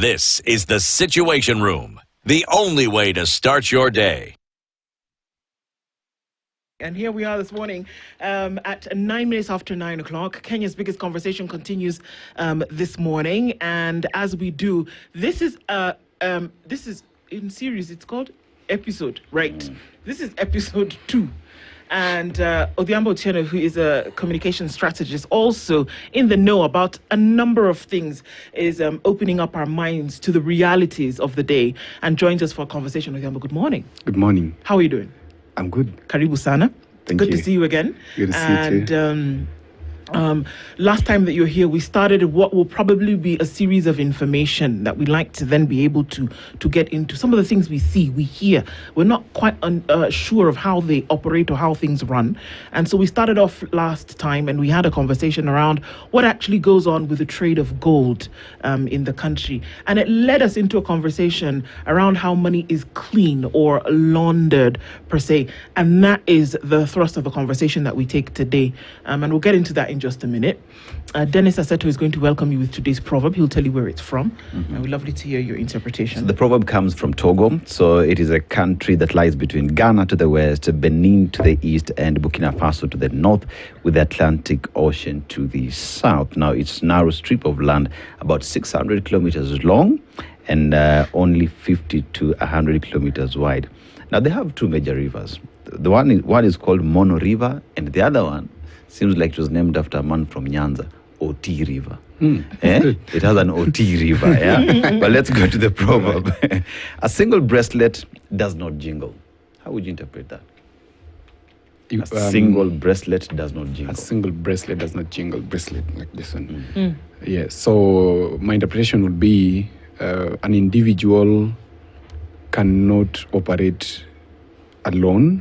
This is the Situation Room, the only way to start your day. And here we are this morning at 9 minutes after 9 o'clock. Kenya's biggest conversation continues this morning. And as we do, this is in series, it's called episode, right? This is episode 2. And Odhiambo Otieno, who is a communication strategist, also in the know about a number of things, is opening up our minds to the realities of the day and joins us for a conversation. Odhiambo, good morning. Good morning. How are you doing? I'm good. Karibu sana. Thank you. Good to see you again. Good to see you too. Last time that you were here, we started what will probably be a series of information that we like to then be able to get into. Some of the things we see, we hear, we're not quite sure of how they operate or how things run. And so we started off last time and we had a conversation around what actually goes on with the trade of gold in the country. And it led us into a conversation around how money is clean or laundered per se. And that is the thrust of the conversation that we take today. And we'll get into that in just a minute. Dennis Aseto is going to welcome you with today's proverb. He'll tell you where it's from. I would lovely to hear your interpretation. So the proverb comes from Togo. So it is a country that lies between Ghana to the west, Benin to the east, and Burkina Faso to the north, with the Atlantic Ocean to the south. Now, it's a narrow strip of land, about 600 kilometers long and only 50 to 100 kilometers wide. Now, they have two major rivers. The one is called Mono River, and the other one seems like it was named after a man from Nyanza, OT River. It has an OT river, yeah? But let's go to the proverb. A single bracelet does not jingle. How would you interpret that? A single bracelet does not jingle. A single bracelet does not jingle. Bracelet like this one. Yeah, so my interpretation would be an individual cannot operate alone,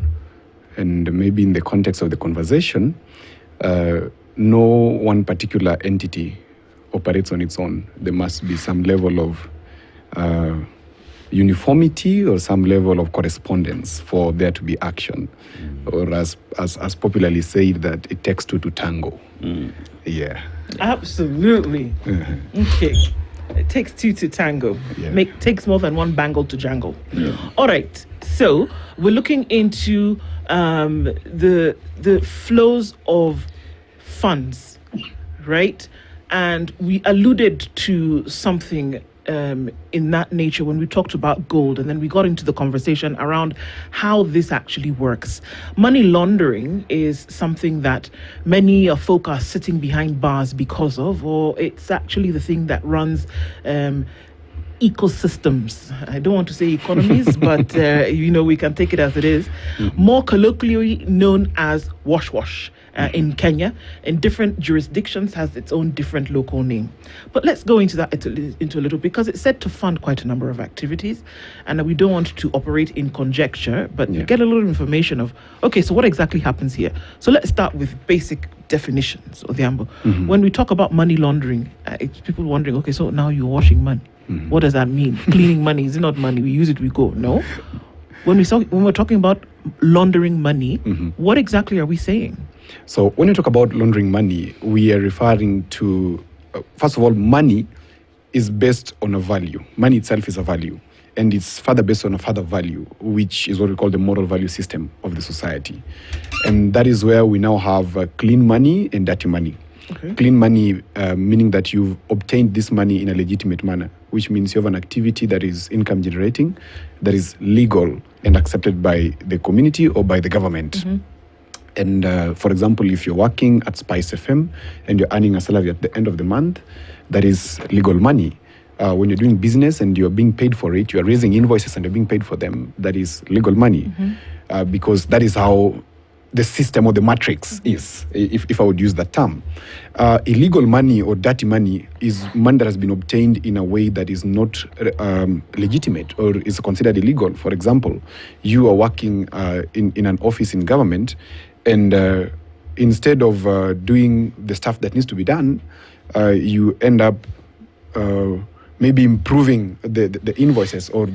and maybe in the context of the conversation, no one particular entity operates on its own. There must be some level of uniformity or some level of correspondence for there to be action. Or as popularly said, that it takes two to tango. Yeah. Absolutely. Okay. It takes two to tango. Yeah. Takes more than one bangle to jangle. Yeah. All right. So we're looking into the flows of funds, right? And we alluded to something in that nature when we talked about gold, and then we got into the conversation around how this actually works. Money laundering is something that many folk are sitting behind bars because of, or it's actually the thing that runs ecosystems. I don't want to say economies, but we can take it as it is. More colloquially known as wash in Kenya. In different jurisdictions has its own different local name. But let's go into that into a little, because it's said to fund quite a number of activities, and we don't want to operate in conjecture, but get a little information of, okay, so what exactly happens here? So let's start with basic definitions, Odhiambo. When we talk about money laundering, it's people wondering, okay, so now you're washing money. What does that mean? Cleaning money, is it not money? We use it, we go. No. When we're talking about laundering money, what exactly are we saying? So when you talk about laundering money, we are referring to, first of all, money is based on a value. Money itself is a value. And it's further based on a further value, which is what we call the moral value system of the society. And that is where we now have clean money and dirty money. Okay. Clean money, meaning that you've obtained this money in a legitimate manner, which means you have an activity that is income generating, that is legal and accepted by the community or by the government. And for example, if you're working at Spice FM and you're earning a salary at the end of the month, that is legal money. When you're doing business and you're being paid for it, you're raising invoices and you're being paid for them, that is legal money. Because that is how the system or the matrix is, if I would use that term. Illegal money or dirty money is money that has been obtained in a way that is not legitimate or is considered illegal. For example, you are working in an office in government, and instead of doing the stuff that needs to be done, you end up maybe improving the invoices or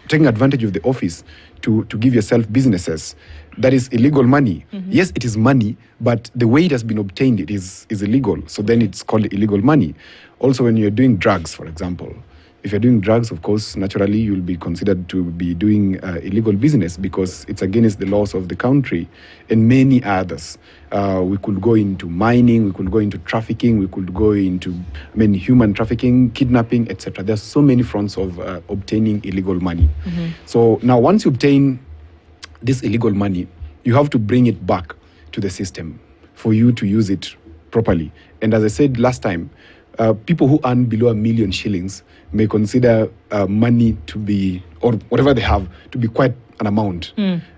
taking advantage of the office to give yourself businesses. That is illegal money. Yes, it is money, but the way it has been obtained, it is illegal. So then it's called illegal money. Also, when you're doing drugs, for example, if you're doing drugs, of course, naturally, you'll be considered to be doing illegal business because it's against the laws of the country and many others. We could go into mining, we could go into trafficking, we could go into human trafficking, kidnapping, etc. There's so many fronts of obtaining illegal money. So now once you obtain this illegal money, you have to bring it back to the system for you to use it properly. And as I said last time, people who earn below 1 million shillings may consider money to be, or whatever they have, to be quite an amount.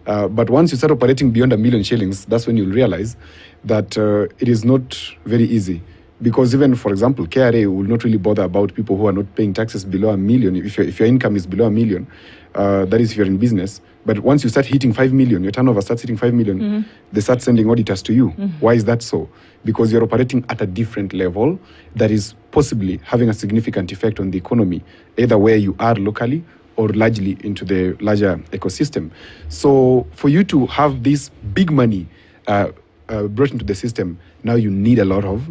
But once you start operating beyond 1 million shillings, that's when you'll realize that it is not very easy. Because even, for example, KRA will not really bother about people who are not paying taxes below 1 million. If your income is below 1 million, that is if you're in business. But once you start hitting 5 million, your turnover starts hitting 5 million, they start sending auditors to you. Why is that so? Because you're operating at a different level that is possibly having a significant effect on the economy, either where you are locally or largely into the larger ecosystem. So for you to have this big money brought into the system, now you need a lot of,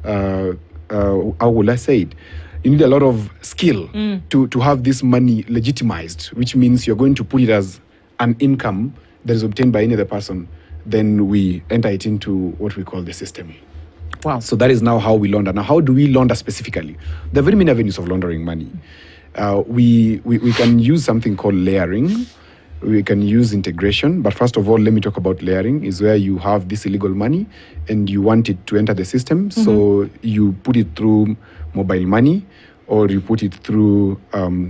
how will I say it? You need a lot of skill to have this money legitimized, which means you're going to put it as an income that is obtained by any other person. Then we enter it into what we call the system. Wow. So that is now how we launder. Now, how do we launder specifically? There are very many avenues of laundering money. We can use something called layering. We can use integration. But first of all, let me talk about layering, is where you have this illegal money and you want it to enter the system. So you put it through mobile money, or you put it through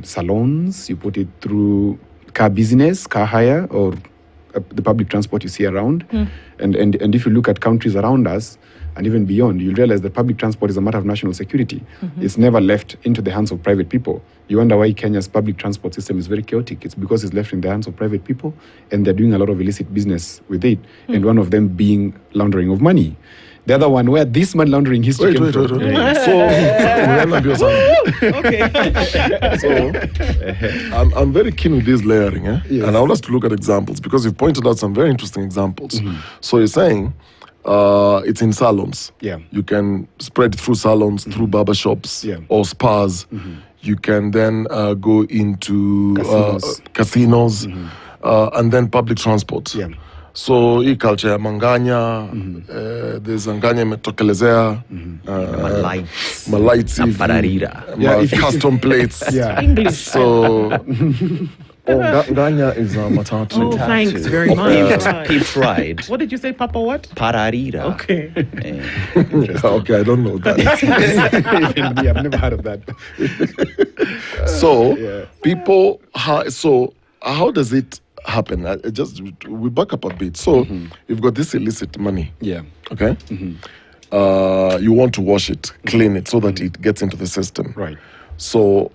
salons, you put it through car business, car hire, or the public transport you see around. And if you look at countries around us, and even beyond, you'll realize that public transport is a matter of national security. It's never left into the hands of private people. You wonder why Kenya's public transport system is very chaotic. It's because it's left in the hands of private people, and they're doing a lot of illicit business with it, and one of them being laundering of money. The other one, where this money laundering history came from. So, I'm very keen with this layering, Yes. and I want us to look at examples because you've pointed out some very interesting examples. So you're saying it's in salons. Yeah. You can spread it through salons, through barber shops, Yeah. or spas. You can then go into casinos, and then public transport. Yeah. So hii culture ya manganya, there's nganya imetokelezea, malights hivi, custom plates. Yeah. English. So nganya is matatu. Oh, thanks very much. Peep ride. What did you say, Papa? What? Pararira. Okay. Okay, I don't know that. Yeah, I've never heard of that. So Yeah. people, so how does it happen? We back up a bit. So you've got this illicit money. Yeah. Okay. You want to wash it, clean it, so that it gets into the system. Right. So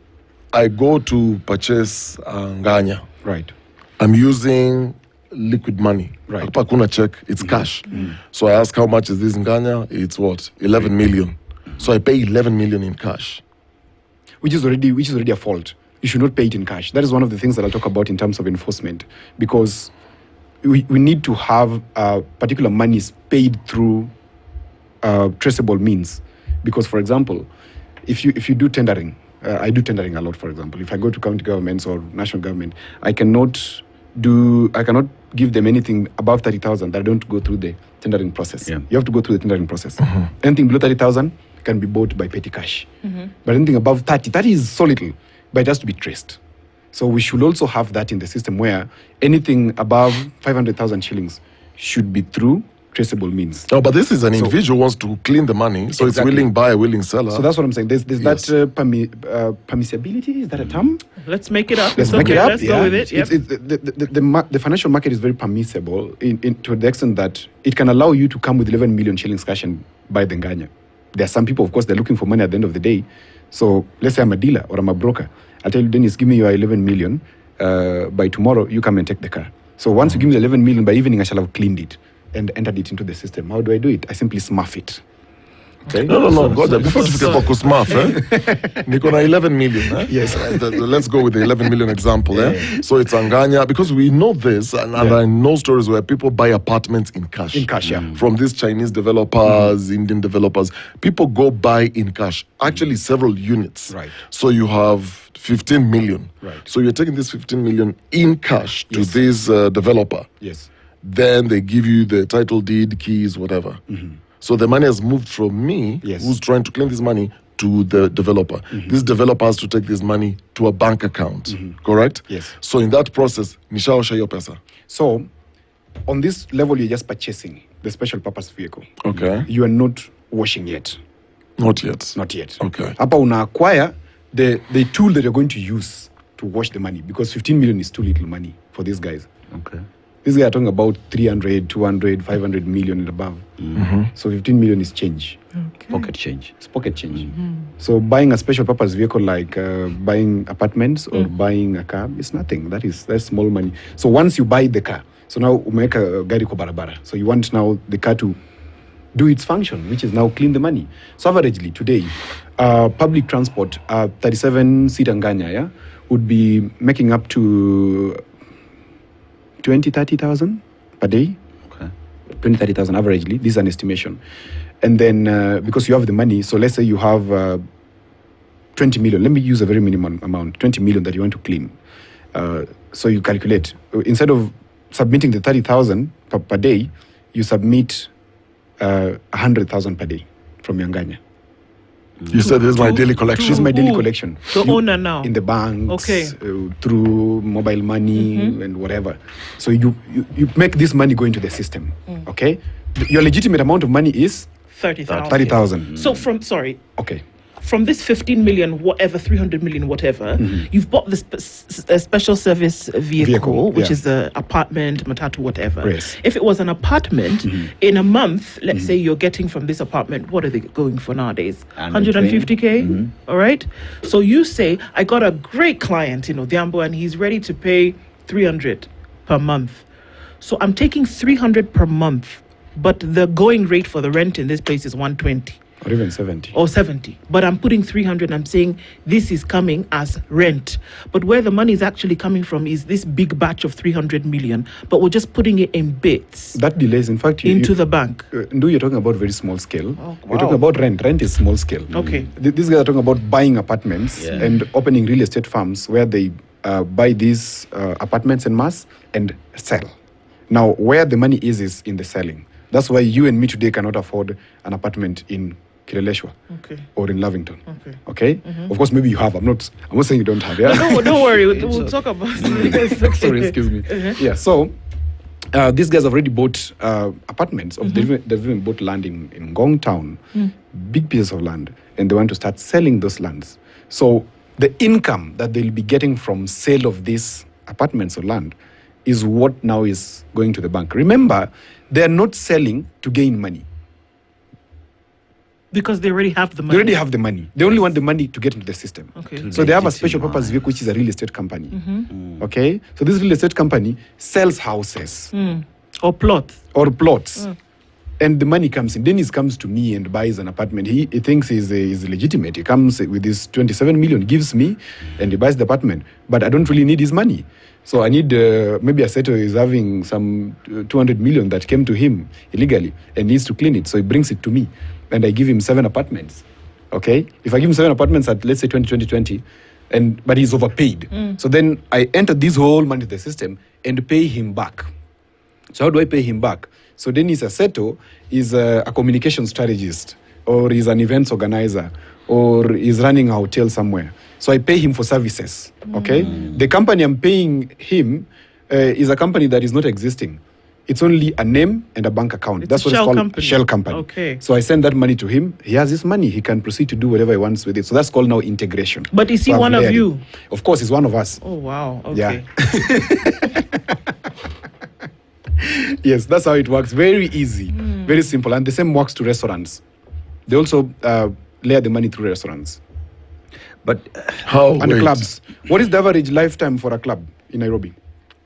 I go to purchase nganya. Right. I'm using liquid money. Right. Hapa kuna check, it's cash. So I ask how much is this nganya? It's what? 11 million. So I pay 11 million in cash. Which is already a fault. You should not pay it in cash. That is one of the things that I'll talk about in terms of enforcement, because we need to have particular monies paid through traceable means. Because, for example, if you do tendering, I do tendering a lot. For example, if I go to county governments or national government, I cannot give them anything above 30,000 that I don't go through the tendering process. Yeah. You have to go through the tendering process. Anything below 30,000 can be bought by petty cash. But anything above 30 is so little, but it has to be traced. So we should also have that in the system where anything above 500,000 shillings should be through traceable means. No, but this is an individual who wants to clean the money, so Exactly. it's willing buyer, willing seller. So that's what I'm saying. There's Yes. that permissibility. Is that a term? Let's make it up. Let's It's make okay. it up. Let's go with it. Yep. The financial market is very permissible to the extent that it can allow you to come with 11 million shillings cash and buy the nganya. There are some people, of course, they're looking for money at the end of the day. So let's say I'm a dealer or I'm a broker. I'll tell you, Dennis, give me your 11 million. By tomorrow, you come and take the car. So once you give me the 11 million, by evening, I shall have cleaned it and entered it into the system. How do I do it? I simply smurf it. Okay. No. God, before to forget Focus Math, Niko na 11 million. Yes. Let's go with the 11 million example. So it's Anganya, because we know this, and I know stories where people buy apartments in cash. In cash, yeah. From these Chinese developers, Indian developers. People go buy in cash. Actually, several units. Right. So you have 15 million. Right. So you're taking this 15 million in cash to this developer. Yes. Then they give you the title deed, keys, whatever. So the money has moved from me, who's trying to claim this money, to the developer. This developer has to take this money to a bank account, correct? Yes. So in that process, nishaosha hiyo pesa. So on this level, you're just purchasing the special purpose vehicle. Okay. You are not washing yet. Not yet. Not yet. Okay. Hapa una acquire the tool that you're going to use to wash the money, because 15 million is too little money for these guys. Okay. These guys are talking about 300, 200, 500 million and above. So 15 million is change. Okay. Pocket change. It's pocket change. So buying a special purpose vehicle like buying apartments or buying a car is nothing. That's small money. So once you buy the car, so now umeweka gari kwa barabara. So you want now the car to do its function, which is now clean the money. So averagely today, public transport, 37-seat Anganya, would be making up to 20,000-30,000 per day. Okay. 20,000-30,000 averagely. This is an estimation. And then because you have the money, so let's say you have 20 million. Let me use a very minimum amount, 20 million that you want to clean. So you calculate. Instead of submitting the 30,000 per day, you submit 100,000 per day from Yanganya. You said this is my daily collection. This is my daily collection. The owner now. In the banks, Okay. Through mobile money and whatever. So you make this money go into the system. Okay? Your legitimate amount of money is 30,000. 30,000. So Okay. from this 15 million, whatever, 300 million, whatever, you've bought this special service vehicle, which is the apartment, matatu, whatever. Yes. If it was an apartment, in a month, let's say you're getting from this apartment, what are they going for nowadays? 150K? All right. So you say, I got a great client, Diambo, and he's ready to pay 300 per month. So I'm taking 300 per month, but the going rate for the rent in this place is 120. Or even 70. Or 70. But I'm putting 300 and I'm saying this is coming as rent. But where the money is actually coming from is this big batch of 300 million, but we're just putting it in bits. That delays, in fact, into the bank. You're talking about very small scale. Oh, wow. You're talking about rent. Rent is small scale. Okay. These guys are talking about buying apartments and opening real estate firms where they buy these apartments en masse and sell. Now, where the money is in the selling. That's why you and me today cannot afford an apartment in Kireleshwa or in Lavington. Okay? Of course, maybe you have. I'm not saying you don't have. Yeah? No, don't worry. We'll talk about it. Sorry, excuse me. Yeah, so these guys have already bought apartments. They've even bought land in Ngong town, big pieces of land, and they want to start selling those lands. So the income that they'll be getting from sale of these apartments or land is what now is going to the bank. Remember, they're not selling to gain money. Because they already have the money. They already have the money. They only want the money to get into the system. Okay. So they have a special purpose vehicle, which is a real estate company. Okay? So this real estate company sells houses. Or plots. And the money comes in. Dennis comes to me and buys an apartment. He thinks he's legitimate. He comes with his 27 million, gives me, and he buys the apartment. But I don't really need his money. So I need, maybe Aseto is having some 200 million that came to him illegally and needs to clean it. So he brings it to me. And I give him 7 apartments. Okay? If I give him 7 apartments at, let's say, 20, but he's overpaid. So then I enter this whole money to the system and pay him back. So how do I pay him back? So Dennis Aseto is a communication strategist, or he's an events organizer, or he's running a hotel somewhere. So I pay him for services. Okay? The company I'm paying him is a company that is not existing. It's only a name and a bank account. It's That's what it's called, shell company. Okay. So I send that money to him. He has his money. He can proceed to do whatever he wants with it. So that's called now integration. But is he So one of you? Of course, he's one of us. Oh, wow. Okay. Yeah. Yes, that's how it works. Very easy. Very simple. And the same works to restaurants. They also layer the money through restaurants. But and clubs. What is the average lifetime for a club in Nairobi?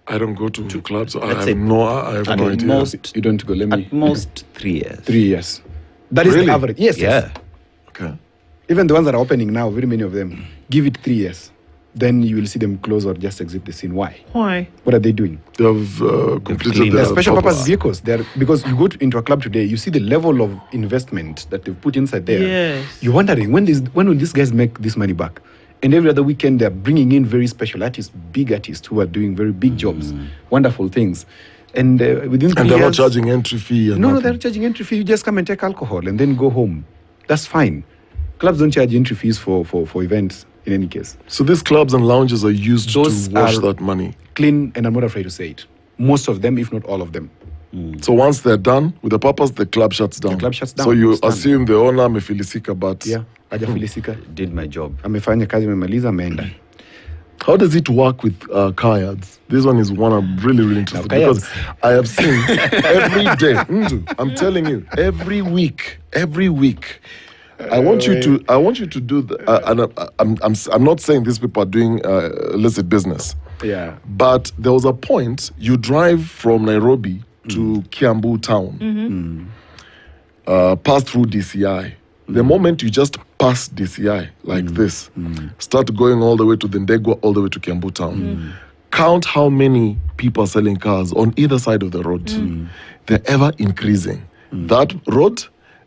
I don't go to clubs. I let's have say no idea. most, You don't go. at most 3 years. 3 years. That is Really? the average. Yes, Yeah. yes. Okay. Even the ones that are opening now, very many of them, give it 3 years. Then you will see them close or just exit the scene. Why? Why? What are they doing? They have completed cleaned their They're special purpose. purpose vehicles. They're because you go into a club today, you see the level of investment that they've put inside there. Yes. You're wondering when will these guys make this money back? And every other weekend they're bringing in very special artists, big artists who are doing very big jobs, wonderful things. And within 3 And they're not years, charging entry fee. And No, nothing. they're not charging entry fee. You just come and take alcohol and then go home. That's fine. Clubs don't charge entry fees for events in any case. So these clubs and lounges are used Those to wash are- that money. Clean, and I'm not afraid to say it. Most of them, if not all of them. So once they're done with the purpose, the club shuts down. club shuts down. So you It's done. assume the owner amefilisika, but Yeah, hajafilisika. Did my job. Amefanya kazi, amemaliza, ameenda. how does it work with car yards? This one is one I'm really interested Now, in car because I have seen every day. I'm telling you, every week. I want you to do the, and I'm not saying these people are doing illicit business. Yeah. But there was a point you drive from Nairobi to Kiambu town, pass through DCI. The moment you just pass DCI like this, start going all the way to the Ndegwa, all the way to Kiambu town, count how many people are selling cars on either side of the road. They're ever increasing. That road,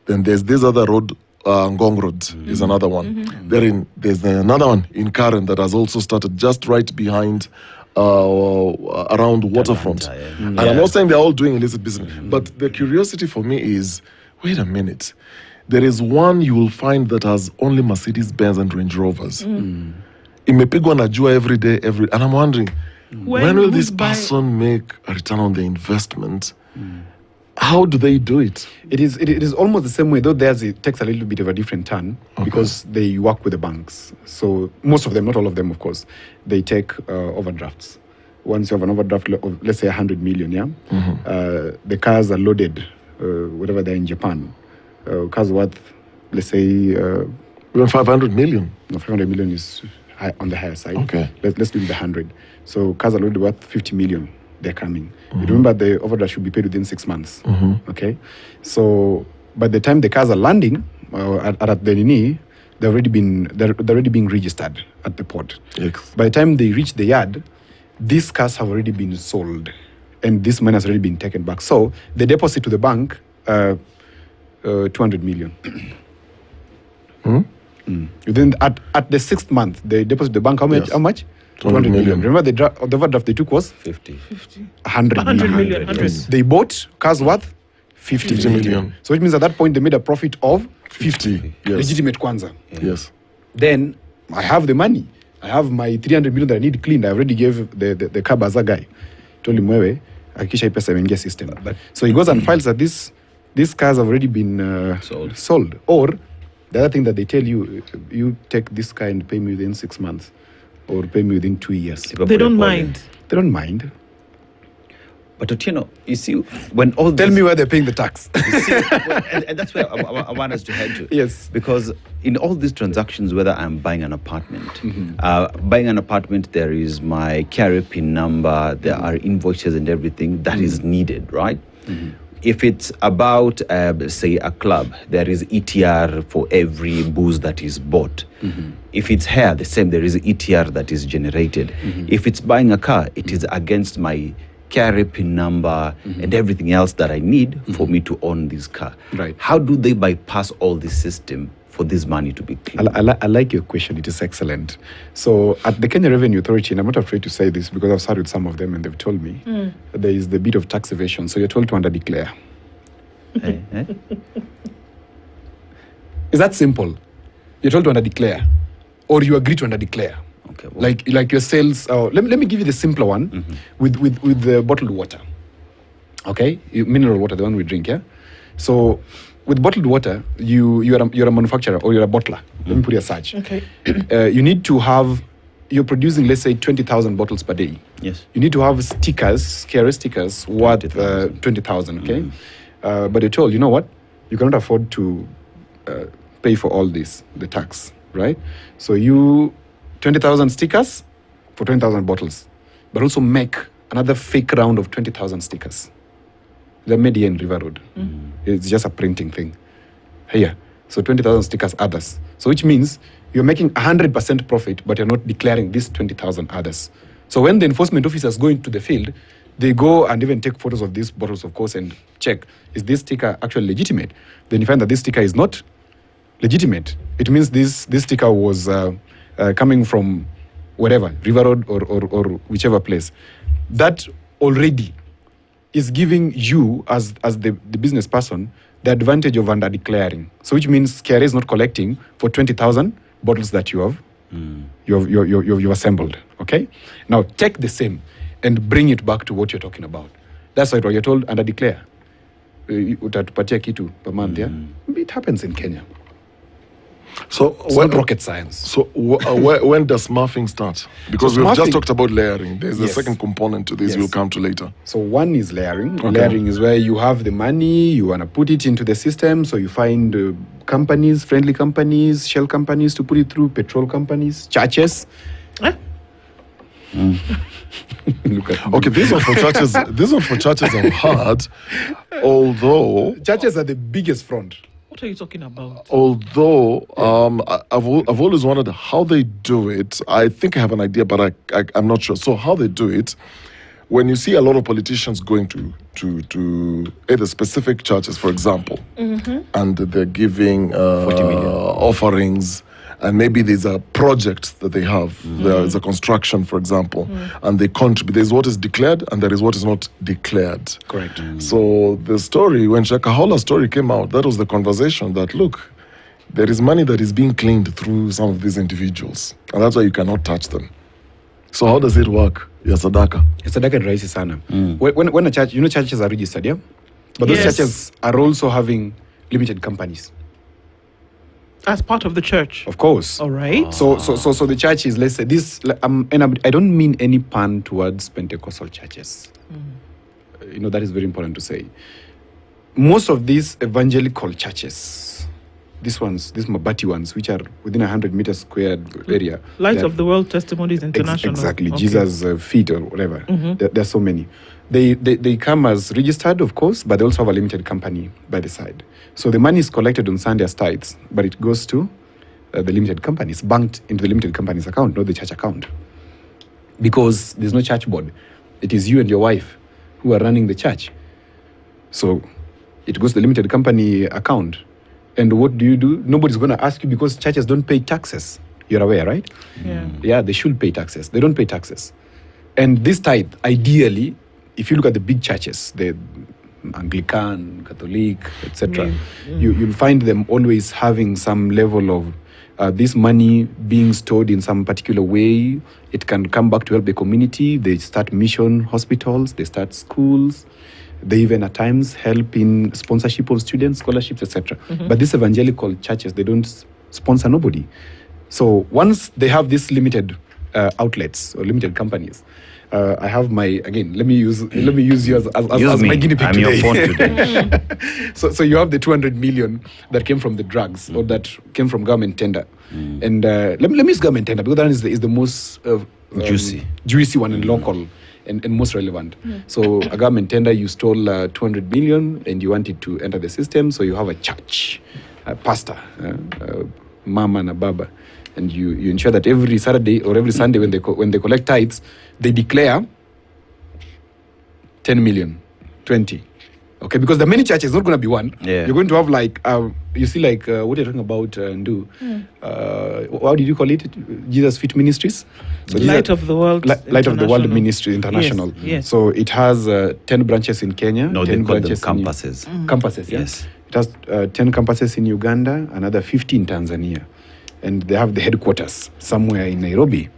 then there's this other road, Ngong Road is another one. There's another one in Karen that has also started just right behind around Waterfront. And I'm not saying they're all doing illicit business, but the curiosity for me is, wait a minute. There is one you will find that has only Mercedes-Benz and Range Rovers. Imepigwa na jua every day, and I'm wondering, when will this person make a return on the investment? How do they do it? It is almost the same way, though it takes a little bit of a different turn because they work with the banks. So most of them, not all of them, of course, they take overdrafts. Once you have an overdraft of, let's say, 100 million, the cars are loaded, whatever they're in Japan. Cars worth, let's say... Even 500 million? No, 500 million is on the higher side. Okay. Let's do the 100. So cars are loaded worth 50 million. They're coming. You remember the overdraft should be paid within 6 months. Okay, so by the time the cars are landing at the Nini, they're already being registered at the port. Yes. By the time they reach the yard, these cars have already been sold, and this money has already been taken back. So the deposit to the bank, 200 million. Within at the 6th month, they deposit the bank how much? Yes. How much? 200 million. Remember the overdraft they took was 50. 100 million. Yes. They bought cars worth 50 million. So it means at that point they made a profit of 50. Yes. Legitimate kwanza. Yes. Then I have the money. I have my 300 million that I need cleaned. I already gave the car bazaar guy. Told him, wewe, hakikisha hii pesa imeingia system. So he goes and files that these cars have already been sold. Or the other thing that they tell you, you take this car and pay me within 6 months. Or pay me within 2 years. They don't mind. They don't mind. But Otieno, you see, when all Tell me where they're paying the tax. You see, and that's where I want us to head to. Yes. Because in all these transactions, whether I'm buying an apartment, there is my carrier PIN number, there are invoices and everything that is needed, right? If it's about, say, a club, there is ETR for every booze that is bought. If it's hair, the same, there is ETR that is generated. If it's buying a car, it is against my carrier PIN number and everything else that I need for me to own this car. Right. How do they bypass all this system for this money to be clean? I like your question. It is excellent. So at the Kenya Revenue Authority, and I'm not afraid to say this because I've sat with some of them and they've told me, there is the bit of tax evasion. So you're told to underdeclare. Is that simple? You're told to underdeclare, or you agree to underdeclare. Okay, well, Like your sales. Let me give you the simpler one with the bottled water. Okay, mineral water, the one we drink. Yeah. So with bottled water, you're a manufacturer or you're a bottler. Let me put it as such. Okay. You need to have. You're producing, let's say, 20,000 bottles per day. yes. You need to have stickers, KRA stickers, worth 20,000. Okay. But you're told, you know what? You cannot afford to pay for all this, the tax, right? So 20,000 stickers for 20,000 bottles, but also make another fake round of 20,000 stickers. They're made here in River Road. It's just a printing thing. here. So 20,000 stickers others. So which means you're making 100% profit, but you're not declaring these 20,000 others. So when the enforcement officers go into the field, they go and even take photos of these bottles, of course, and check, is this sticker actually legitimate? Then you find that this sticker is not legitimate. It means this sticker was coming from whatever, River Road or whichever place. That already is giving you, as the business person, the advantage of under-declaring. So which means KRA is not collecting for 20,000 bottles that you have you've assembled. Okay? Now take the same and bring it back to what you're talking about. That's why you're told under-declare. Utatupatia kitu per month, yeah? It happens in Kenya. So it's not rocket science. So when does smurfing start? Because So we've just smurfing- talked about layering. There's a Yes. second component to this Yes. we'll come to later. So one is layering. Okay. Layering is where you have the money, you want to put it into the system, so you find companies, friendly companies, shell companies to put it through, petrol companies, churches. Eh? Look at Okay, this one for churches. This one for churches I've heard. Although churches are the biggest front. What are you talking about? I've always wondered how they do it. I think I have an idea, but I'm not sure. So how they do it, when you see a lot of politicians going to either specific churches, for example, and they're giving 40 million. offerings, and maybe there's a project that they have, there's a construction, for example, and they contribute. There's what is declared and there is what is not declared. Correct. So the story, when Shakahola's story came out, that was the conversation that, look, there is money that is being claimed through some of these individuals, and that's why you cannot touch them. So how does it work? Yes, Sadaka. Sadaka ni rahisi sana. When a church, churches are registered, yeah? But those Yes. churches are also having limited companies. As part of the church. Of course. All right. So the church is, let's say, this, and I don't mean any pun towards Pentecostal churches. That is very important to say. Most of these evangelical churches, these Mabati ones, which are within 100 meters squared area. Light of the World Testimonies International. Exactly, Okay. Jesus' feet or whatever. There are so many. They come as registered, of course, but they also have a limited company by the side. So the money is collected on Sunday as tithes, but it goes to the limited company. It's banked into the limited company's account, not the church account. Because there's no church board. It is you and your wife who are running the church. So it goes to the limited company account. And what do? Nobody's going to ask you because churches don't pay taxes. You're aware, right? Yeah. Yeah, they should pay taxes. They don't pay taxes. And this tithe, ideally, if you look at the big churches, the Anglican, Catholic, etc., you'll find them always having some level of this money being stored in some particular way. It can come back to help the community. They start mission hospitals, they start schools. They even at times help in sponsorship of students, scholarships, etc. But these evangelical churches, they don't sponsor nobody. So once they have these limited outlets or limited companies, I have let me use you as my guinea pig I'm today. your phone today. So you have the 200 million that came from the drugs or that came from government tender. And let me use government tender because that is the most juicy one and local and most relevant. So a government tender, you stole 200 million and you want it to enter the system. So you have a church, a pastor, mama and a baba. And you ensure that every Saturday or every Sunday when they collect tithes, they declare 10 million, 20. Okay, because the many churches, not going to be one. Yeah. You're going to have what you're talking about, Ndu. How did you call it? Jesus Fit Ministries? So Light of the World Light of the World International. Ministry International. Yes. So it has 10 branches in Kenya. No, 10 they call them branches campuses. Campuses, yeah? Yes. It has 10 campuses in Uganda, another 50 in Tanzania. And they have the headquarters somewhere in Nairobi.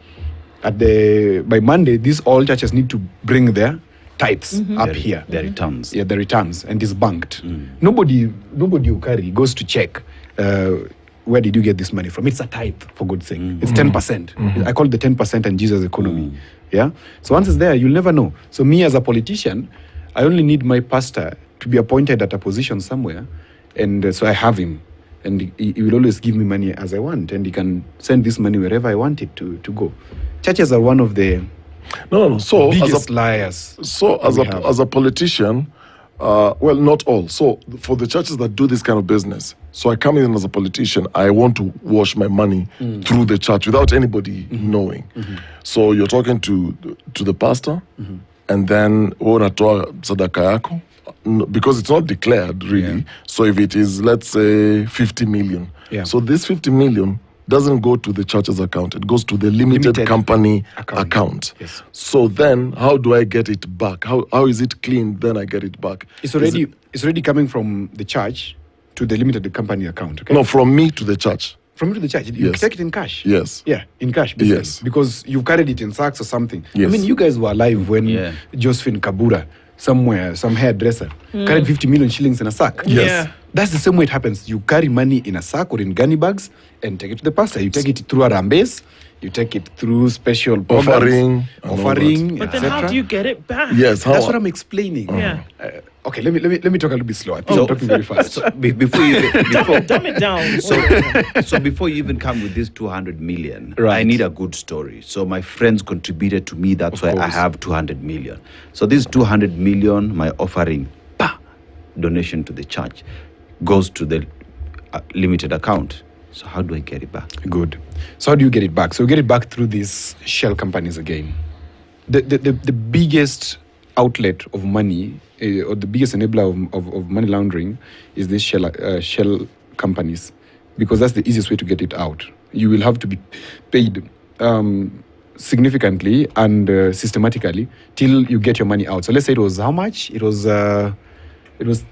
By Monday, these all churches need to bring their tithes up here. Their returns. Yeah, the returns, and it's banked. Nobody Ukari goes to check where did you get this money from. It's a tithe, for God's sake. It's 10%. I call it the 10% and Jesus economy. Yeah. So once it's there, you'll never know. So me as a politician, I only need my pastor to be appointed at a position somewhere, and so I have him. And he will always give me money as I want, and he can send this money wherever I want it to go. Churches are one of the No. So biggest liars. So as a politician, Well, not all. So for the churches that do this kind of business, so I come in as a politician, I want to wash my money through the church without anybody knowing. So you're talking to the pastor, and then unatoa sadaka yako, because it's not declared really. So if it is, let's say, 50 million, so this 50 million doesn't go to the church's account. It goes to the limited company account. Yes. So then, how do I get it back? How is it clean? Then I get it back. It's already coming from the church to the limited company account. Okay? No, from me to the church. From you to the church. You take it in cash. Yes. Yeah, in cash. Basically. Yes. Because you carried it in sacks or something. Yes. I mean, you guys were alive when Josephine Kabura, somewhere, some hairdresser, carried 50 million shillings in a sack. Yes. Yeah. That's the same way it happens. You carry money in a sack or in gunny bags and take it to the pastor. You take it through a rambes, you take it through special programs, offering, But then how do you get it back? Yes, That's what I'm explaining. Yeah. Okay, let me talk a little bit slower. I'm talking very fast. So before you Dumb it down. so before you even come with this 200 million, Right. I need a good story. So my friends contributed to me. That's why I course. have 200 million. So this 200 million, my offering, donation to the church, goes to the limited account. So how do I get it back? Good. So how do you get it back? So you get it back through these shell companies again. The biggest outlet of money, or the biggest enabler of money laundering, is these shell companies, because that's the easiest way to get it out. You will have to be paid significantly and systematically till you get your money out. So let's say it was how much? It was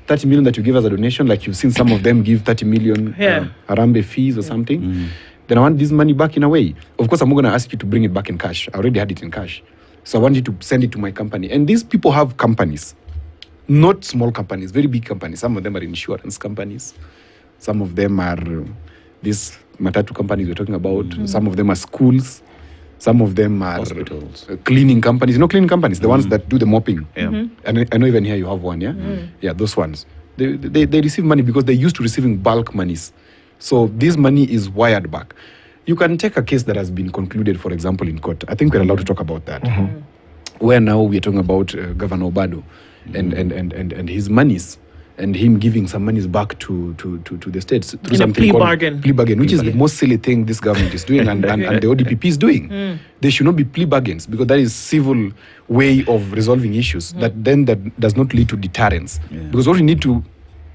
30 million that you give as a donation. Like you've seen some of them give 30 million Harambe fees or something. Then I want this money back in a way. Of course, I'm not going to ask you to bring it back in cash. I already had it in cash. So I want you to send it to my company. And these people have companies, not small companies, very big companies. Some of them are insurance companies. Some of them are these matatu companies we're talking about. Some of them are schools. Some of them are Hospitals. Cleaning companies. You know, cleaning companies, the ones that do the mopping. Yeah. And I know even here you have one, yeah? Yeah, those ones. They receive money because they're used to receiving bulk monies. So this money is wired back. You can take a case that has been concluded, for example, in court. I think we're allowed to talk about that. Where now we're talking about Governor Obado and his monies, and him giving some monies back to the states through In a something plea called bargain. plea bargain, which is the most silly thing this government is doing and the ODPP is doing. There should not be plea bargains, because that is civil way of resolving issues that does not lead to deterrence. Because what we need to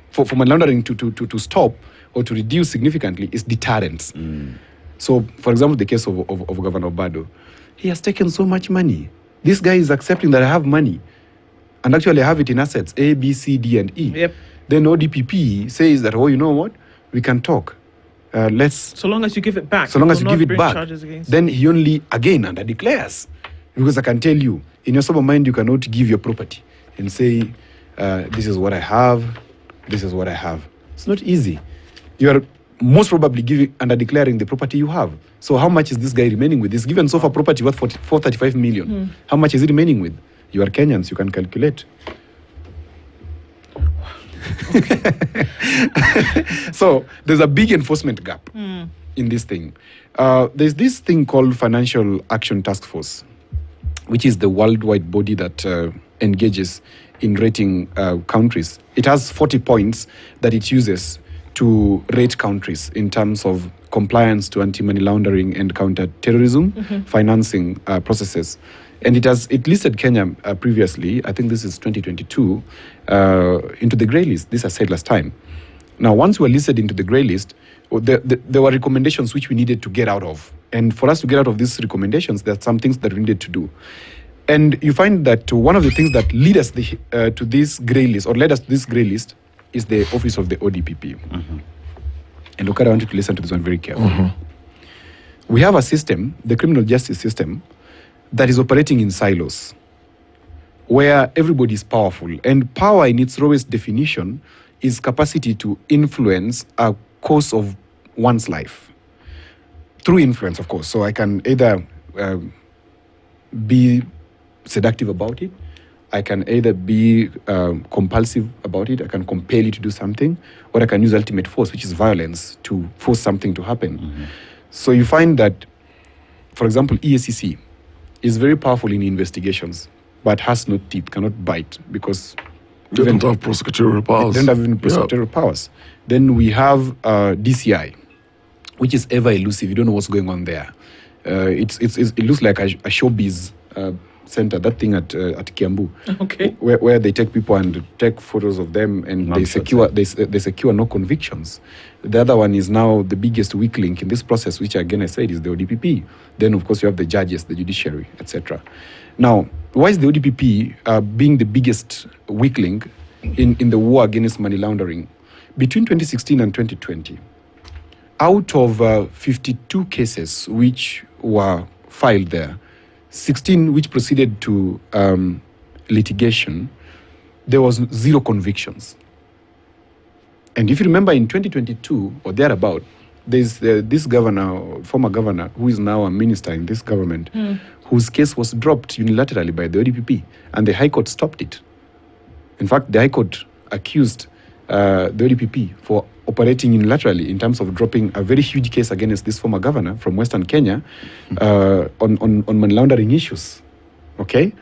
for money laundering to stop or to reduce significantly is deterrence. So, for example, the case of Governor Obado, he has taken so much money. This guy is accepting that I have money, and actually I have it in assets A, B, C, D, and E. Yep. Then ODPP says that, oh, you know what? We can talk. So long as you give it back. So long as you will give not it bring back, charges against then he only again under declares. Because I can tell you, in your sober mind, you cannot give your property and say, this is what I have, this is what I have. It's not easy. You are most probably giving under declaring the property you have. So how much is this guy remaining with? He's given so far property worth 435 million. How much is he remaining with? You are Kenyans, you can calculate. So there's a big enforcement gap in this thing. There's this thing called Financial Action Task Force, which is the worldwide body that engages in rating countries. It has 40 points that it uses to rate countries in terms of compliance to anti-money laundering and counter-terrorism financing processes. And it listed Kenya previously, I think this is 2022, into the grey list. This I said last time. Now, once we were listed into the grey list, there were recommendations which we needed to get out of. And for us to get out of these recommendations, there are some things that we needed to do. And you find that one of the things that lead us to this grey list, or led us to this grey list, is the office of the ODPP. And look, I want you to listen to this one very carefully. We have a system, the criminal justice system, that is operating in silos, where everybody is powerful. And power, in its rawest definition, is capacity to influence a course of one's life. Through influence, of course. So I can either be seductive about it, I can either be compulsive about it, I can compel you to do something, or I can use ultimate force, which is violence, to force something to happen. So you find that, for example, EACC is very powerful in investigations, but has no teeth, cannot bite, because They don't have prosecutorial powers. They don't have even prosecutorial powers. Then we have DCI, which is ever elusive. You don't know what's going on there. It looks like a showbiz center, that thing at Kiambu, where they take people and take photos of them, and they secure no convictions. The other one is now the biggest weak link in this process, which again I said is the ODPP. Then of course you have the judges, the judiciary, etc. Now, why is the ODPP being the biggest weak link in the war against money laundering? Between 2016 and 2020, out of 52 cases which were filed there, 16 which proceeded to litigation, there was 0 convictions. And if you remember, in 2022 or thereabout, there's this governor, former governor, who is now a minister in this government, whose case was dropped unilaterally by the ODPP, and the High Court stopped it. In fact, the High Court accused the ODPP for operating unilaterally in terms of dropping a very huge case against this former governor from Western Kenya on money laundering issues. Okay?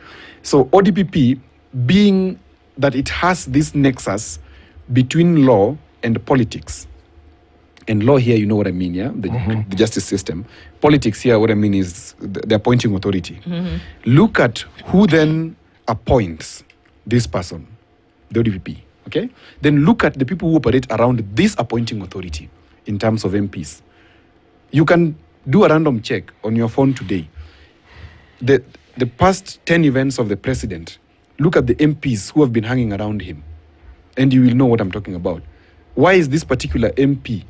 So ODPP, being that it has this nexus between law and politics, and law here, you know what I mean, yeah? The justice system. Politics here, what I mean is the appointing authority. Look at who then appoints this person, the ODPP. Okay? Then look at the people who operate around this appointing authority in terms of MPs. You can do a random check on your phone today. The past 10 events of the president, look at the MPs who have been hanging around him, and you will know what I'm talking about. Why is this particular MP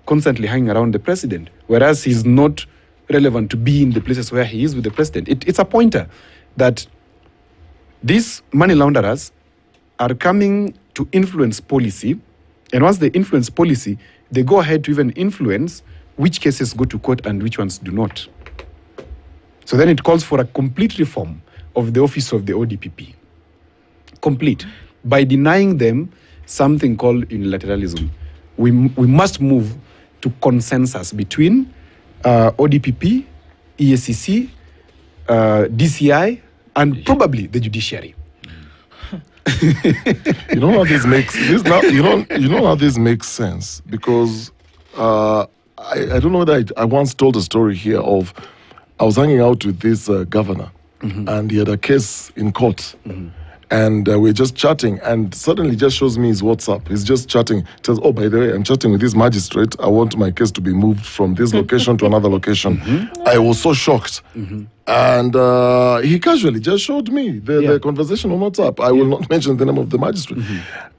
constantly hanging around the president, whereas he's not relevant to be in the places where he is with the president? It's a pointer that these money launderers are coming to influence policy, and once they influence policy, they go ahead to even influence which cases go to court and which ones do not. So then it calls for a complete reform of the office of the ODPP. Complete. By denying them something called unilateralism, we must move to consensus between ODPP, EACC, DCI, and probably the judiciary. You know how this makes how this makes sense, because I don't know that I once told a story here of I was hanging out with this governor, and he had a case in court, and we're just chatting, and suddenly just shows me his WhatsApp. He's just chatting, says, "Oh, by the way, I'm chatting with this magistrate. I want my case to be moved from this location to another location." I was so shocked. And he casually just showed me the conversation on WhatsApp. I will not mention the name of the magistrate.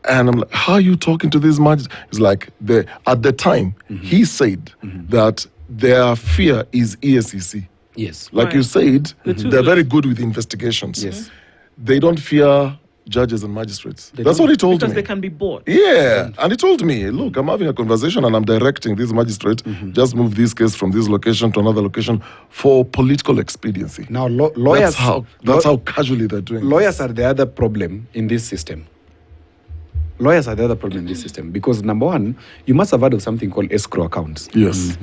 And I'm like, how are you talking to this magistrate? It's like, at the time, he said that their fear is EACC. Yes. Like you said, they're very good with investigations. Yes. They don't fear judges and magistrates. That's what he told me. Because they can be bought. Yeah. And he told me, look, I'm having a conversation and I'm directing this magistrate, just move this case from this location to another location for political expediency. Now, lawyers... That's how casually they're doing Lawyers are the other problem in this system. Lawyers are the other problem in this system. Because, number one, you must have heard of something called escrow accounts. Yes.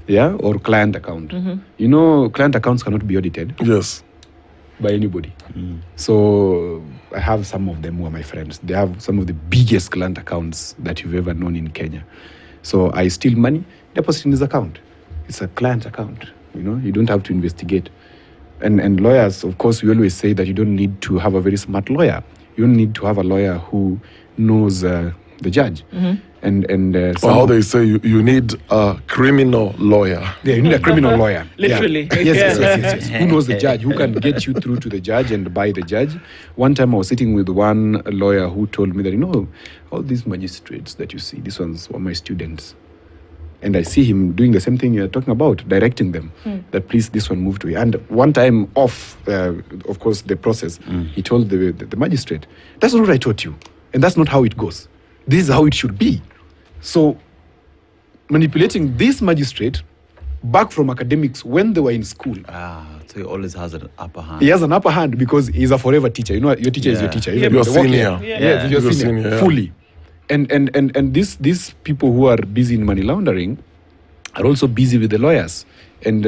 Yeah? Or client account. You know, client accounts cannot be audited. Yes. By anybody. So I have some of them who are my friends. They have some of the biggest client accounts that you've ever known in Kenya. So I steal money, deposit in his account. It's a client account. You know, you don't have to investigate. And lawyers, of course, we always say that you don't need to have a very smart lawyer. You don't need to have a lawyer who knows the judge. How they say you need a criminal lawyer. Yeah, you need a criminal lawyer. Literally. Yeah. Yes. Who knows the judge? Who can get you through to the judge and buy the judge? One time I was sitting with one lawyer who told me that, you know, all these magistrates that you see, these ones were my students. And I see him doing the same thing you're talking about, directing them, that please, this one move to you. And one time off, of course, the process, he told the magistrate, that's not what I taught you. And that's not how it goes. This is how it should be. So, manipulating this magistrate back from academics when they were in school. So he always has an upper hand. He has an upper hand because he's a forever teacher. You know, your teacher is your teacher. Your senior. Your senior. Fully. And these people who are busy in money laundering are also busy with the lawyers. And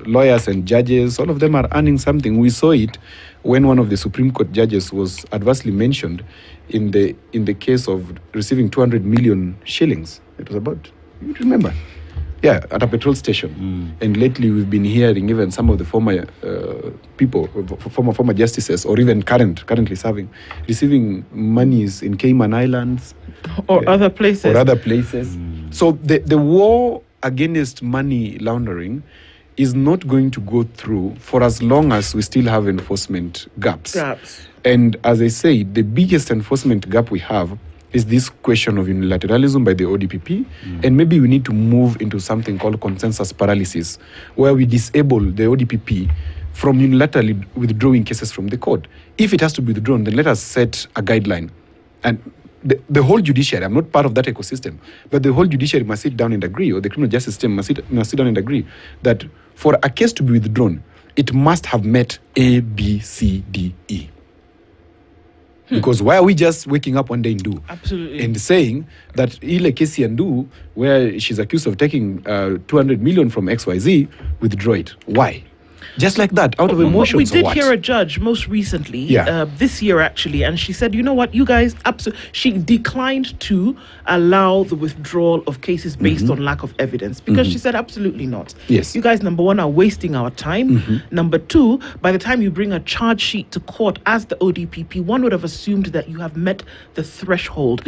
lawyers and judges, all of them are earning something. We saw it when one of the Supreme Court judges was adversely mentioned in the case of receiving 200 million shillings. It was about, you remember? Yeah, at a petrol station. And lately we've been hearing even some of the former people, former justices, or even currently serving, receiving monies in Cayman Islands. Or other places. So the war against money laundering is not going to go through for as long as we still have enforcement gaps. And as I say, the biggest enforcement gap we have is this question of unilateralism by the ODPP, and maybe we need to move into something called consensus paralysis, where we disable the ODPP from unilaterally withdrawing cases from the court. If it has to be withdrawn, then let us set a guideline. And the whole judiciary, I'm not part of that ecosystem, but the whole judiciary must sit down and agree, or the criminal justice system must sit down and agree that for a case to be withdrawn, it must have met A, B, C, D, E. Because why are we just waking up one day and saying that Ile Kesi Ndu, where she's accused of taking 200 million from XYZ, withdraw it? Why? Just like that, out of emotions. We did hear a judge most recently, this year actually, and she said, you know what, you guys, she declined to allow the withdrawal of cases based on lack of evidence, because she said, absolutely not. Yes. You guys, number one, are wasting our time. Number two, by the time you bring a charge sheet to court as the ODPP, one would have assumed that you have met the threshold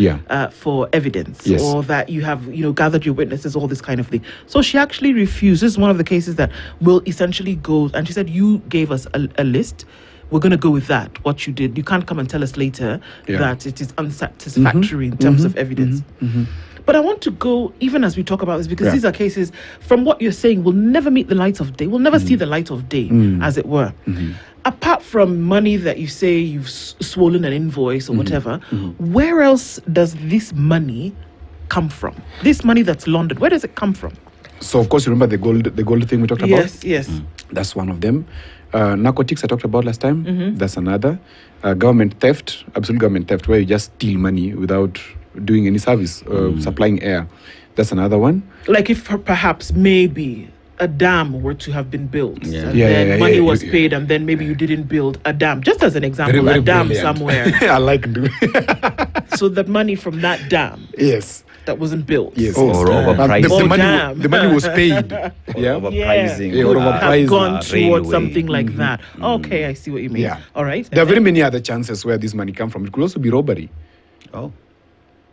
for evidence, or that you have, gathered your witnesses, all this kind of thing. So she actually refused. This is one of the cases that will essentially go. And she said, you gave us a list. We're going to go with that, what you did. You can't come and tell us later that it is unsatisfactory in terms of evidence. But I want to go, even as we talk about this, because these are cases, from what you're saying, will never meet the light of day. We'll never see the light of day, as it were. Apart from money that you say you've swollen an invoice or whatever, where else does this money come from? This money that's laundered, where does it come from? So, of course, you remember the gold thing we talked about? Yes. That's one of them. Narcotics I talked about last time. That's another. Government theft, absolute government theft, where you just steal money without doing any service, supplying air. That's another one. Like if perhaps maybe a dam were to have been built, and then money was paid, and then maybe you didn't build a dam. Just as an example, very a dam brilliant. somewhere. I like doing. So that money from that dam. That wasn't built. Yes. Or overpricing. The money was paid. Overpricing. Have gone towards something like that. Okay, I see what you mean. All right. There are very many other chances where this money come from. It could also be robbery.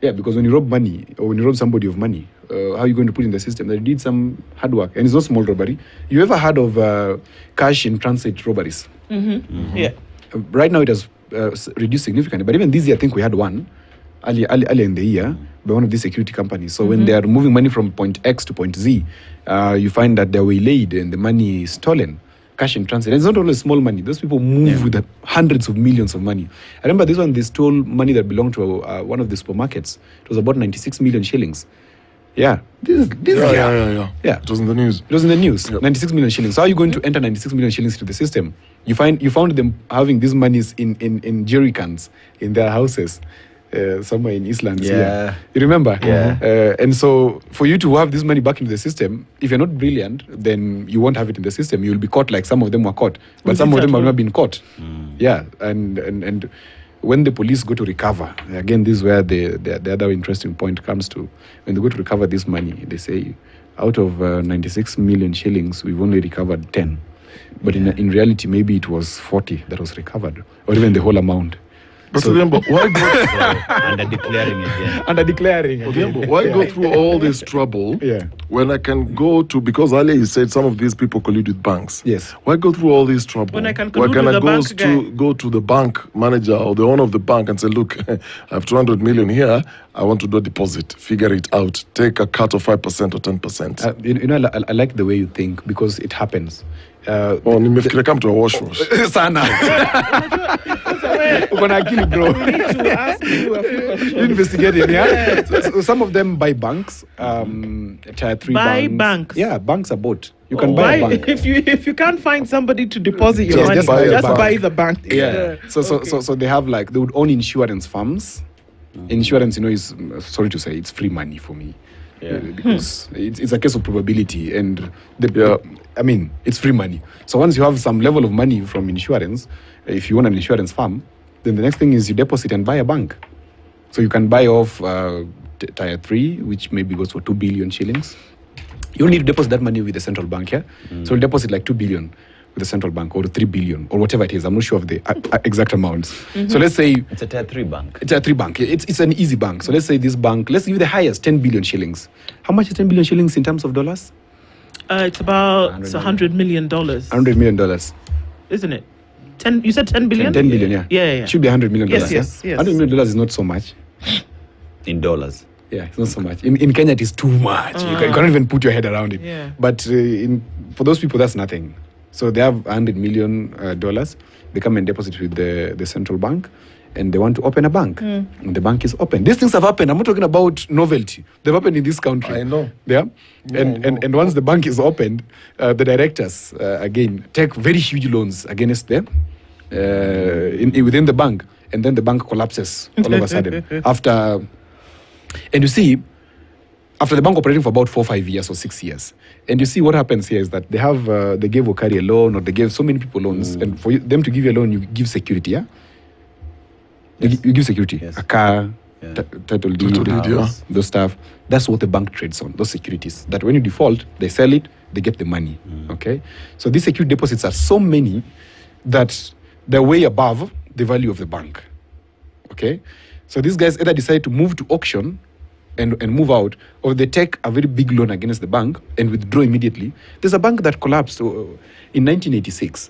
Yeah, because when you rob money, or when you rob somebody of money, how are you going to put in the system? They did some hard work. And it's not small robbery. You ever heard of cash in transit robberies? Yeah. Right now it has reduced significantly. But even this year, I think we had one earlier in the year by one of these security companies. So when they are moving money from point X to point Z, you find that they're waylaid and the money is stolen. Cash in transit. And it's not always small money. Those people move with hundreds of millions of money. I remember this one, they stole money that belonged to one of the supermarkets. It was about 96 million shillings. Yeah. This Yeah. It was in the news. It was in the news. 96 million shillings. So how are you going to enter 96 million shillings into the system? You found them having these monies in jerry cans in their houses. Somewhere in Eastlands. You remember? And so for you to have this money back into the system, if you're not brilliant, then you won't have it in the system. You'll be caught like some of them were caught. But some of them have not been caught. And when the police go to recover, again, this is where the other interesting point comes to. When they go to recover this money, they say, out of 96 million shillings, we've only recovered 10. But in reality, maybe it was 40 that was recovered, or even the whole amount. But remember, why under declaring again? Under declaring. Why go through all this trouble when I can go to, because earlier you said some of these people collude with banks. Yes. Why go through all this trouble? When I can collude with the bank guy. Go to the bank manager or the owner of the bank and say, look, I have 200 million here. I want to do a deposit. Figure it out. Take a cut of 5% or 10%. I like the way you think, because it happens. Nimefikiria come to a wash. Sana. Ukona akili, bro. We need to ask you a few questions. Investigating, so some of them buy banks, tier 3 buy banks. banks. Yeah, banks are bought. You can buy a bank. If you can't find somebody to deposit your money, just buy the bank. So they have they would own insurance firms. Insurance, is, sorry to say, it's free money for me. because it's a case of probability, and I mean, it's free money. So once you have some level of money from insurance, if you want an insurance firm, then the next thing is you deposit and buy a bank. So you can buy off Tier 3, which maybe goes for 2 billion shillings. You only need to deposit that money with the central bank, yeah? So you'll deposit like 2 billion with the central bank, or 3 billion, or whatever it is. I'm not sure of the exact amounts. So let's say... It's a Tier 3 bank. It's a Tier 3 bank. It's an easy bank. So let's say this bank, let's give the highest, 10 billion shillings. How much is 10 billion shillings in terms of dollars? It's about $100 million. $100 million. Isn't it? 10. You said 10 billion? 10 billion, yeah. Yeah. It should be $100 million. Yes. $100 million is not so much. In dollars. Yeah, it's not so much. In Kenya, it is too much. You cannot even put your head around it. Yeah. But for those people, that's nothing. So they have $100 million. They come and deposit with the central bank, and they want to open a bank. And the bank is open. These things have happened. I'm not talking about novelty. They've happened in this country. I know. Yeah. And once the bank is opened, the directors, again, take very huge loans against them within the bank. And then the bank collapses all of a sudden. And you see, after the bank operating for about 4 or 5 years or 6 years, and you see what happens here is that they gave Okari a loan, or they gave so many people loans, and for them to give you a loan, you give security, yeah? Yes. You give security, a car, title deed, those stuff. That's what the bank trades on, those securities. That when you default, they sell it, they get the money, okay? So these security deposits are so many that they're way above the value of the bank, okay? So these guys either decide to move to auction and move out, or they take a very big loan against the bank and withdraw immediately. There's a bank that collapsed in 1986.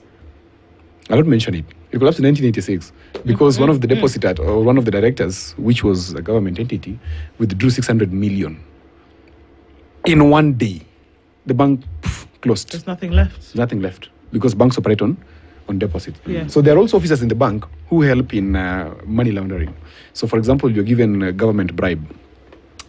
I don't mention it. It collapsed in 1986 because one of the depositors or one of the directors, which was a government entity, withdrew 600 million. In one day, the bank closed. There's nothing left. Nothing left because banks operate on deposit. Yeah. So there are also officers in the bank who help in money laundering. So for example, you're given a government bribe.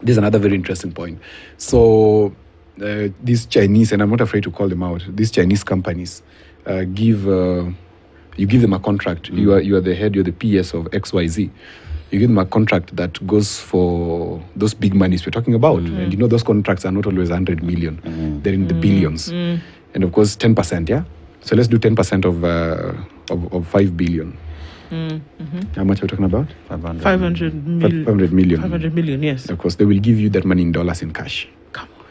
This is another very interesting point. So these Chinese, and I'm not afraid to call them out, these Chinese companies you give them a contract. You are the head, you're the PS of XYZ. You give them a contract that goes for those big monies we're talking about. And you know those contracts are not always 100 million. They're in the billions. And of course 10%, yeah? So let's do 10% of 5 billion. How much are we talking about? 500 million. 500 million. 500 million, yes. Of course, they will give you that money in dollars in cash. Come on.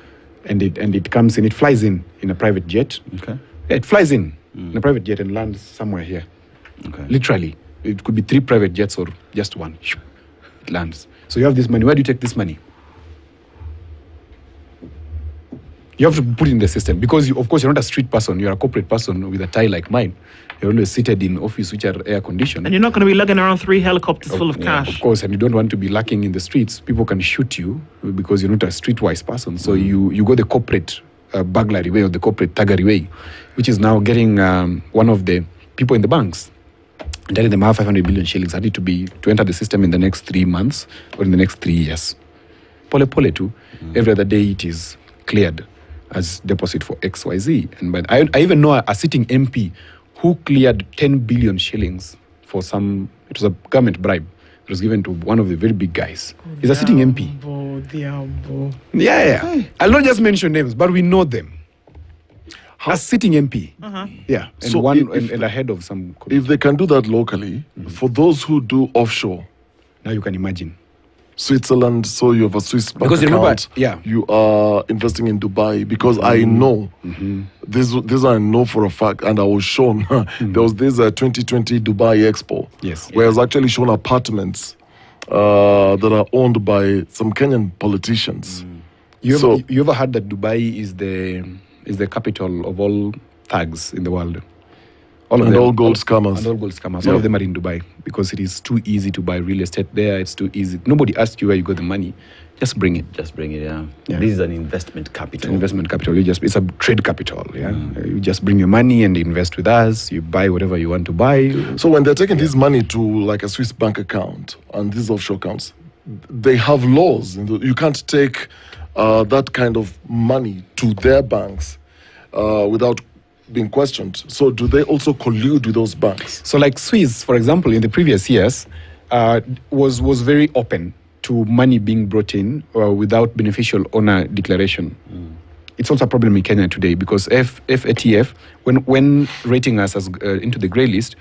And it comes in, it flies in a private jet. Okay. Yeah, it flies in a private jet and lands somewhere here. Okay. Literally. It could be 3 private jets or just one. It lands. So you have this money. Where do you take this money? You have to put it in the system because, of course, you're not a street person. You're a corporate person with a tie like mine. You're always seated in office which are air conditioned. And you're not going to be lugging around 3 helicopters full of cash. Of course, and you don't want to be lacking in the streets. People can shoot you because you're not a streetwise person. So you go the corporate burglary way or the corporate thuggery way, which is now getting one of the people in the banks and telling them I have 500 billion shillings. I need to enter the system in the next 3 months or in the next 3 years. Pole too. Every other day it is cleared as deposit for XYZ. And I even know a sitting MP who cleared 10 billion shillings for it was a government bribe. It was given to one of the very big guys. He's a sitting MP. Yeah. I'll not just mention names, but we know them. A sitting MP. Yeah. And So and ahead of some... If they can do that locally, for those who do offshore, Now you can imagine. Switzerland, so you have a Swiss bank Because remember, account. You are investing in Dubai because I know this I know for a fact, and I was shown there was this 2020 Dubai Expo, where I was actually shown apartments that are owned by some Kenyan politicians. You ever heard that Dubai is the capital of all thugs in the world? All gold scammers. And all gold scammers. All of them are in Dubai because it is too easy to buy real estate there. It's too easy. Nobody asks you where you got the money. Just bring it. Yeah. This is an investment capital. It's an investment capital. It's a trade capital. Yeah. You just bring your money and invest with us. You buy whatever you want to buy. So when they're taking this money to like a Swiss bank account and these offshore accounts, they have laws. You can't take that kind of money to their banks without being questioned. So do they also collude with those banks? So like Swiss, for example, in the previous years, was very open to money being brought in without beneficial owner declaration. It's also a problem in Kenya today because FATF, when rating us as into the grey list,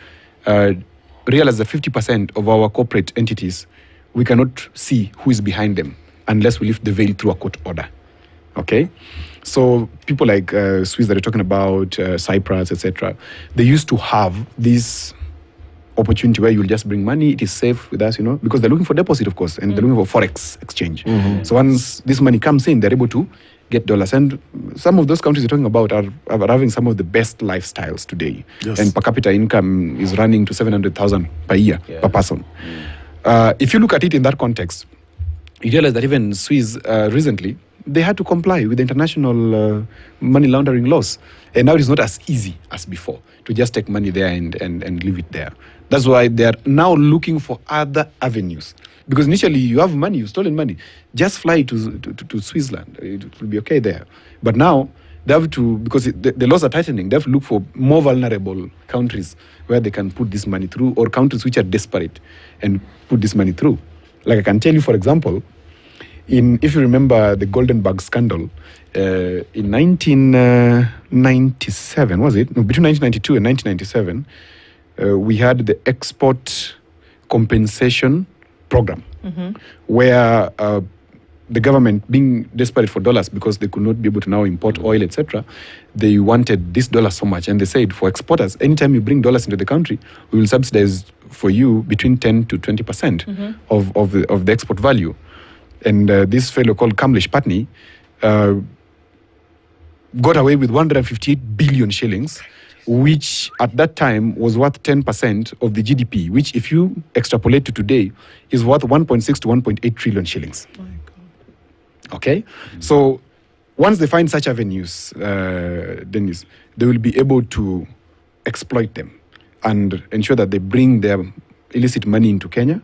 realized that 50% of our corporate entities, we cannot see who is behind them unless we lift the veil through a court order. Okay? So people like Swiss that are talking about, Cyprus, etc., they used to have this opportunity where you'll just bring money, it is safe with us, because they're looking for deposit, of course, and they're looking for forex exchange. So once this money comes in, they're able to get dollars. And some of those countries you're talking about are having some of the best lifestyles today. Yes. And per capita income is running to 700,000 per year per person. If you look at it in that context, you realize that even Swiss recently, they had to comply with international money laundering laws. And now it is not as easy as before to just take money there and leave it there. That's why they are now looking for other avenues. Because initially you have money, you've stolen money. Just fly to Switzerland. It will be okay there. But now they have to, because the laws are tightening, they have to look for more vulnerable countries where they can put this money through, or countries which are desperate and put this money through. Like I can tell you, for example, if you remember the Goldenberg scandal, in 1997, was it? No, between 1992 and 1997, we had the export compensation program, where the government, being desperate for dollars because they could not be able to now import oil, etc., they wanted this dollar so much, and they said for exporters, anytime you bring dollars into the country, we will subsidize for you between 10 to 20% of the export value. And this fellow called Kamlesh Patni got away with 158 billion shillings, which at that time was worth 10% of the GDP, which if you extrapolate to today is worth 1.6 to 1.8 trillion shillings. Oh my God. Okay? So once they find such avenues, Dennis, they will be able to exploit them and ensure that they bring their illicit money into Kenya.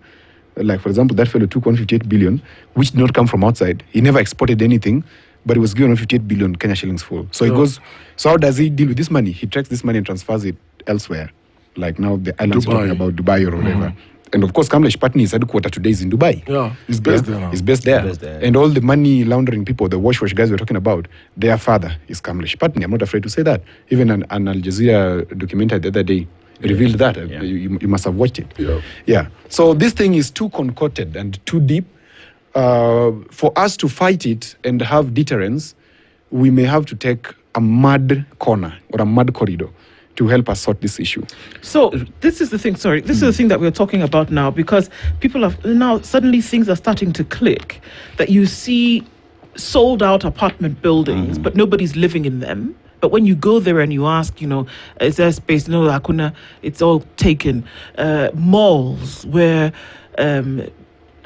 Like, for example, that fellow took 158 billion, which did not come from outside. He never exported anything, but he was given 158 billion Kenya shillings full. So he goes, so how does he deal with this money? He tracks this money and transfers it elsewhere. Like now the islands talking about Dubai or whatever. And of course, Kamlesh Patni's headquarters today is in Dubai. Yeah, he's based there now. He's based there. And all the money laundering people, the wash guys we're talking about, their father is Kamlesh Patni. I'm not afraid to say that. Even an Al Jazeera documentary the other day revealed that. You must have watched it. Yeah. So this thing is too concocted and too deep. For us to fight it and have deterrence, we may have to take a mud corner or a mud corridor to help us sort this issue. So this is the thing, this is the thing that we're talking about now, because people have now suddenly things are starting to click, that you see sold out apartment buildings, but nobody's living in them. But when you go there and you ask, is there space? No, Hakuna, it's all taken. Malls where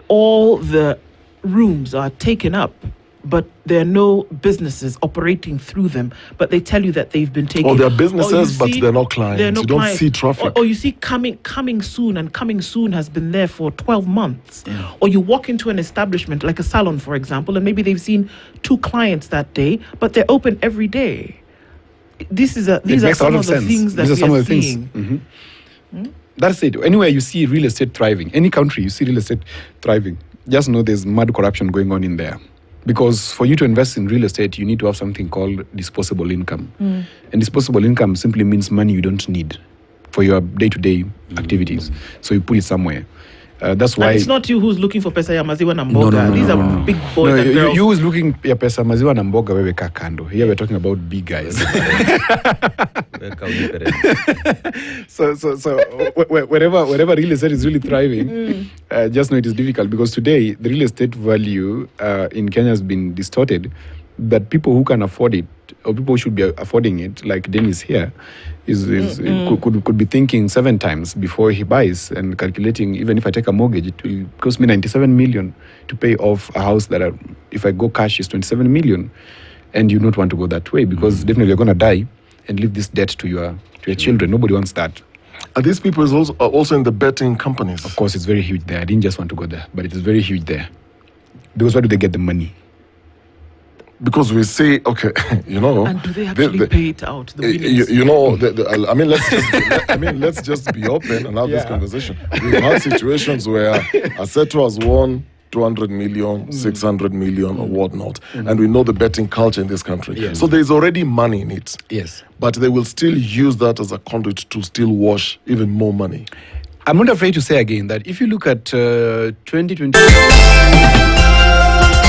all the rooms are taken up, but there are no businesses operating through them, but they tell you that they've been taken. Or they're businesses, but they're not clients. You don't see traffic. Or you see coming soon, and coming soon has been there for 12 months. Or you walk into an establishment, like a salon, for example, and maybe they've seen 2 clients that day, but they're open every day. These are some of the things that we are seeing. That's it. Anywhere you see real estate thriving, any country you see real estate thriving, just know there's mad corruption going on in there. Because for you to invest in real estate, you need to have something called disposable income. And disposable income simply means money you don't need for your day-to-day activities. So you put it somewhere. That's why... And it's not you who's looking for pesa ya maziwa na mboga. No, These are big boys and girls. You who's looking ya pesa maziwa na mboga wewe kakando. Here we're talking about big guys. So wherever real estate is really thriving, just know it is difficult, because today the real estate value in Kenya has been distorted, that people who can afford it, or people who should be affording it, like Dennis here, could be thinking 7 times before he buys, and calculating, even if I take a mortgage, it will cost me 97 million to pay off a house that, if I go cash, is 27 million. And you don't want to go that way, because definitely you're going to die and leave this debt to your children. Nobody wants that. Are these people also in the betting companies? Of course, it's very huge there. I didn't just want to go there, but it is very huge there. Because where do they get the money? Because we say, okay, and do they actually pay it out? The winnings? Let's just be open and have this conversation. We've had situations where a setter has won 200 million, 600 million, or whatnot. And we know the betting culture in this country. So there is already money in it. Yes. But they will still use that as a conduit to still wash even more money. I'm not afraid to say again that if you look at 2020...